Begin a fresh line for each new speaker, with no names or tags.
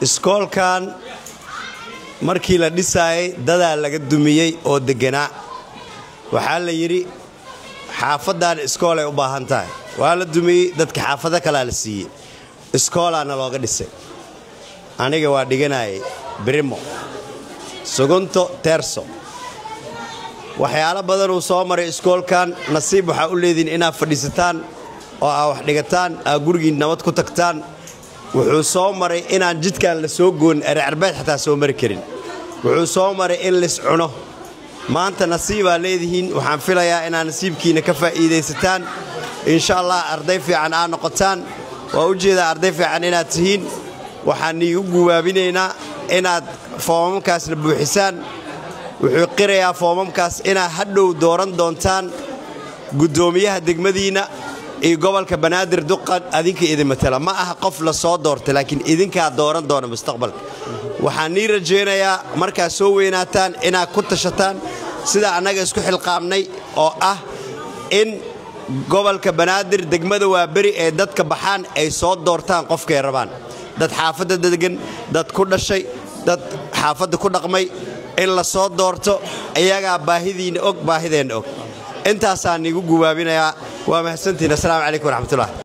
iskoolkan markii la dhisay dadaa laga dumiyay oo deganaa waxa la yiri xaafadan iskool ay u baahan tahay waa la dumiyay dadka xaafada kala la siiyay iskoolana looga dhisay aniga waa dhiganay Brimo Sogonto Terzo waxyaalo badan oo soo maray iskoolkan nasiib waxa u leedin inaad fadhiisataan oo wax dhigataan gurigiin nabad ku tagtaan wuxuu soo maray inaan jidkan la soo goon arbaad xataa soo mari karin wuxuu soo maray in lis cuno maanta nasiiba leedihiin waxaan filayaa inaan nasiibkiina ka faa'iideysataan insha Allah arday fiican aan noqotaan waa u jeeda arday fiican inaad tihiin waxaan igu guwaabinaynaa inaad foomamkaas la buuxisaan wuxuu qirayaa foomamkaas inaad hadhow dooran doontaan gudoomiyaha degmadiina ee gobolka Banaadir duqad adinka idin matala ma aha qof la soo doortay laakiin idinka dooran doona mustaqbalka waxaan rajeynayaa marka soo weynaataan inaad ku tashataan sida anaga isku xilqaamnay oo ah in gobolka Banaadir degmada waa bari ee dadka baxaan ay soo doortaan qofkay rabaan dad xaafadda degan dad ku dhashay dad xaafadda ku dhaqmay in la soo doorto iyaga baahidiina og baahideen og intaas aan igu guwaabinayaa waa mahadsantiin assalaamu calaykum waraxmatullaah